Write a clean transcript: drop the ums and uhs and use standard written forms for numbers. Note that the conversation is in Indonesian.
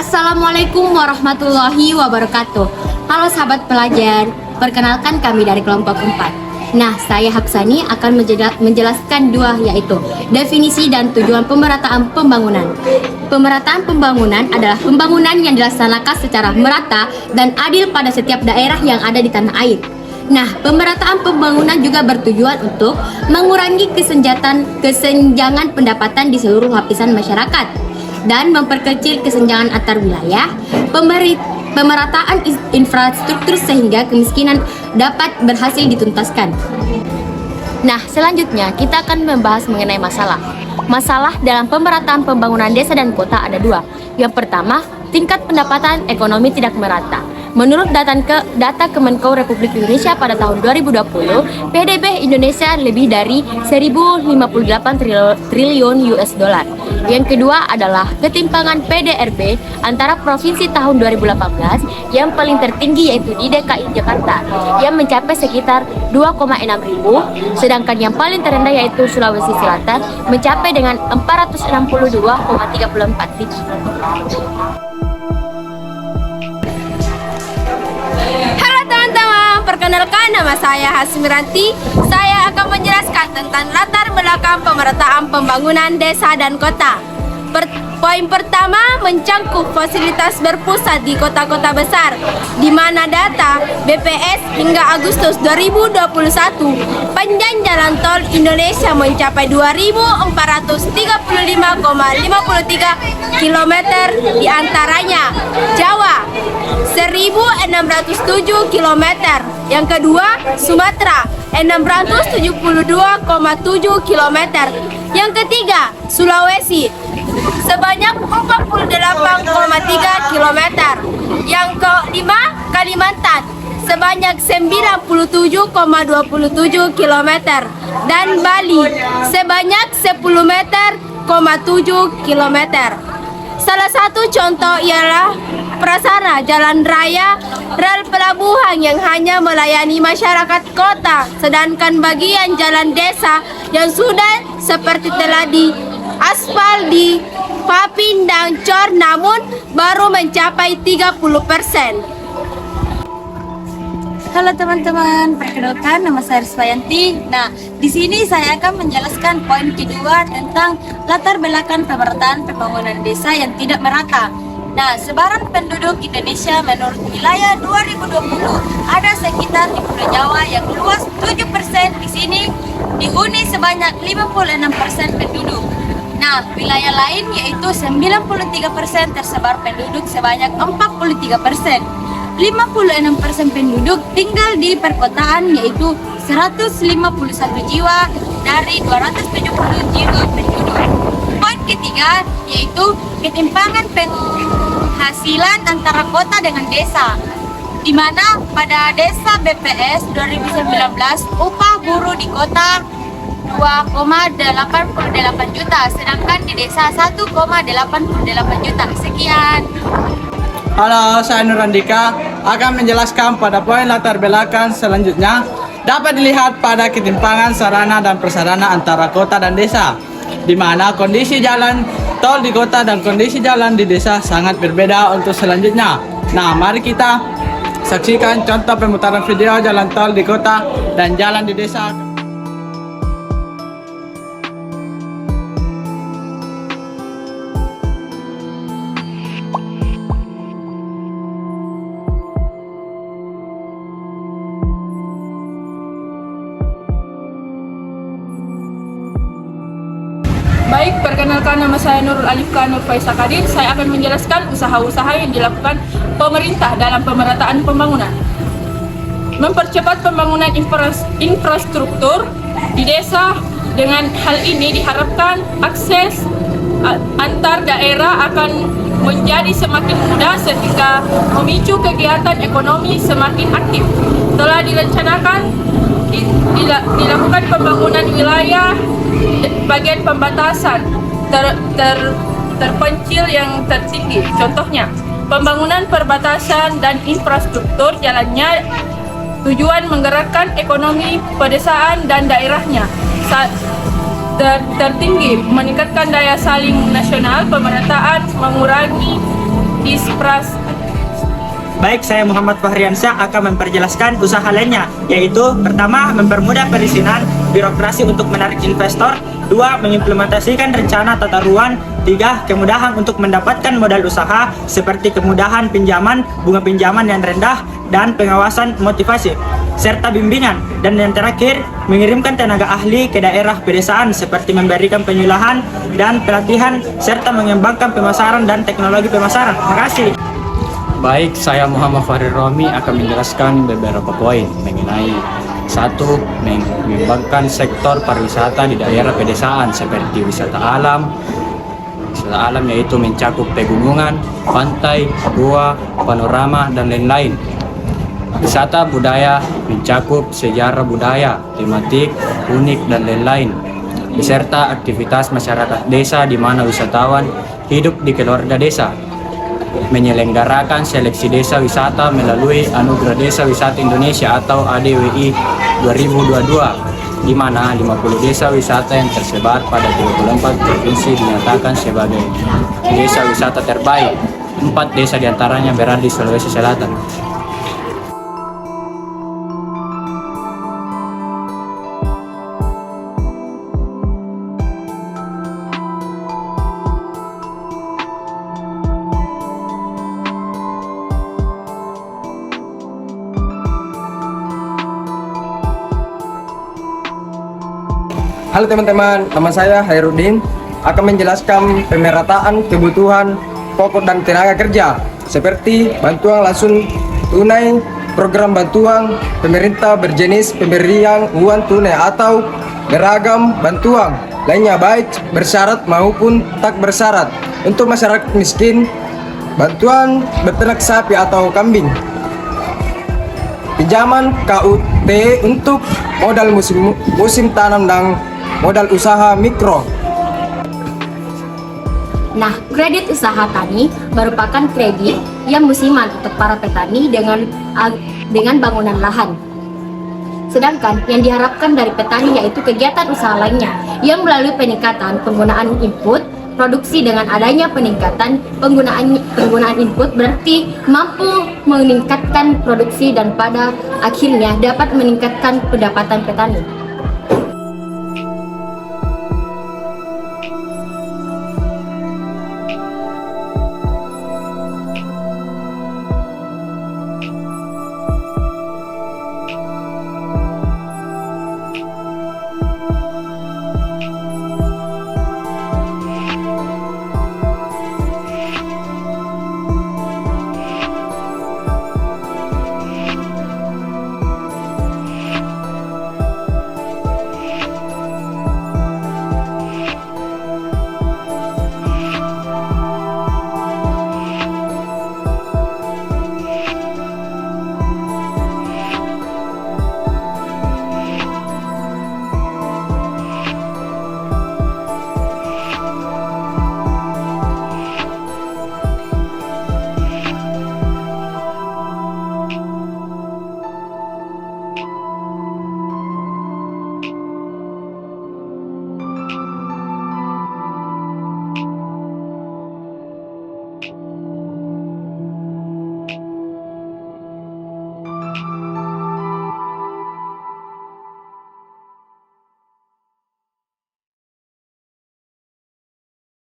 Assalamualaikum warahmatullahi wabarakatuh. Halo sahabat pelajar, perkenalkan kami dari kelompok 4. Nah, saya Hapsani akan menjelaskan dua, yaitu definisi dan tujuan pemerataan pembangunan. Pemerataan pembangunan adalah pembangunan yang dilaksanakan secara merata dan adil pada setiap daerah yang ada di tanah air. Nah, pemerataan pembangunan juga bertujuan untuk mengurangi kesenjangan pendapatan di seluruh lapisan masyarakat dan memperkecil kesenjangan antar wilayah. Pemerataan infrastruktur sehingga kemiskinan dapat berhasil dituntaskan. Nah, selanjutnya kita akan membahas mengenai masalah. Masalah dalam pemerataan pembangunan desa dan kota ada dua. Yang pertama, tingkat pendapatan ekonomi tidak merata. Menurut data Kemenko Republik Indonesia pada tahun 2020, PDB Indonesia lebih dari 1.058 triliun US dollar. Yang kedua adalah ketimpangan PDRB antara provinsi tahun 2018 yang paling tertinggi yaitu di DKI Jakarta yang mencapai sekitar 2,6 ribu, sedangkan yang paling terendah yaitu Sulawesi Selatan mencapai dengan 462,34 ribu. Perkenalkan, nama saya Hasmiranti. Saya akan menjelaskan tentang latar belakang pemerataan pembangunan desa dan kota. Poin pertama mencangkup fasilitas berpusat di kota-kota besar, di mana data BPS hingga Agustus 2021 panjang jalan tol Indonesia mencapai 2.435,53 km, di antaranya Jawa 1.607 km, yang kedua Sumatera 672,7 km, yang ketiga Sulawesi sebanyak 48,3 km, yang kelima Kalimantan sebanyak 97,27 km, dan Bali sebanyak 10,7 km. Salah satu contoh ialah prasarana jalan raya rel pelabuhan yang hanya melayani masyarakat kota, sedangkan bagian jalan desa yang sudah seperti telah diaspal di Papindang Cor namun baru mencapai 30%. Halo teman-teman, perkenalkan nama saya Riswayanti. Nah, di sini saya akan menjelaskan poin kedua tentang latar belakang pemerataan pembangunan desa yang tidak merata. Nah, sebaran penduduk Indonesia menurut wilayah 2020 ada sekitar di Pulau Jawa yang luas 7%, di sini dihuni sebanyak 56% penduduk. Nah, wilayah lain yaitu 93% tersebar penduduk sebanyak 43%. 56% penduduk tinggal di perkotaan yaitu 151 jiwa dari 270 jiwa penduduk. Poin ketiga yaitu ketimpangan penghasilan antara kota dengan desa, di mana pada desa BPS 2019 upah buruh di kota 2,88 juta, sedangkan di desa 1,88 juta. Sekian. Halo, saya Nur Andika akan menjelaskan pada poin latar belakang selanjutnya. Dapat dilihat pada ketimpangan sarana dan prasarana antara kota dan desa, di mana kondisi jalan tol di kota dan kondisi jalan di desa sangat berbeda untuk selanjutnya. Nah, mari kita saksikan contoh pemutaran video jalan tol di kota dan jalan di desa. Baik, perkenalkan nama saya Nurul Alifka Nur Faisal Kadir. Saya akan menjelaskan usaha-usaha yang dilakukan pemerintah dalam pemerataan pembangunan. Mempercepat pembangunan infrastruktur di desa. Dengan hal ini diharapkan akses antar daerah akan menjadi semakin mudah sehingga memicu kegiatan ekonomi semakin aktif. Telah direncanakan dilakukan pembangunan wilayah bagian pembatasan terpencil yang tertinggi. Contohnya, pembangunan perbatasan dan infrastruktur jalannya tujuan menggerakkan ekonomi pedesaan dan daerahnya. Tertinggi, meningkatkan daya saing nasional, pemerataan mengurangi Dispras. Baik, saya Muhammad Fahriansyah akan memperjelaskan usaha lainnya, yaitu pertama, mempermudah perizinan birokrasi untuk menarik investor, dua, mengimplementasikan rencana tata ruang, tiga, kemudahan untuk mendapatkan modal usaha seperti kemudahan pinjaman, bunga pinjaman yang rendah, dan pengawasan motivasi, serta bimbingan, dan yang terakhir, mengirimkan tenaga ahli ke daerah pedesaan seperti memberikan penyuluhan dan pelatihan, serta mengembangkan pemasaran dan teknologi pemasaran. Terima kasih. Baik, saya Muhammad Fahri Romi akan menjelaskan beberapa poin mengenai satu, mengembangkan sektor pariwisata di daerah pedesaan seperti wisata alam. Wisata alam yaitu mencakup pegunungan, pantai, gua, panorama, dan lain-lain. Wisata budaya mencakup sejarah budaya, tematik, unik, dan lain-lain. Beserta aktivitas masyarakat desa di mana wisatawan hidup di keluarga desa. Menyelenggarakan seleksi desa wisata melalui Anugerah Desa Wisata Indonesia atau ADWI 2022, di mana 50 desa wisata yang tersebar pada 34 provinsi dinyatakan sebagai desa wisata terbaik. 4 desa diantaranya berada di Sulawesi Selatan. Halo teman-teman, nama saya Hairudin akan menjelaskan pemerataan kebutuhan pokok dan tenaga kerja seperti bantuan langsung tunai, program bantuan pemerintah berjenis pemberian uang tunai atau beragam bantuan lainnya baik bersyarat maupun tak bersyarat untuk masyarakat miskin, bantuan beternak sapi atau kambing, pinjaman KUT untuk modal musim tanam dan modal usaha mikro. Nah, kredit usaha tani merupakan kredit yang musiman untuk para petani dengan bangunan lahan. Sedangkan yang diharapkan dari petani yaitu kegiatan usaha lainnya yang melalui peningkatan penggunaan input produksi. Dengan adanya peningkatan penggunaan input berarti mampu meningkatkan produksi dan pada akhirnya dapat meningkatkan pendapatan petani.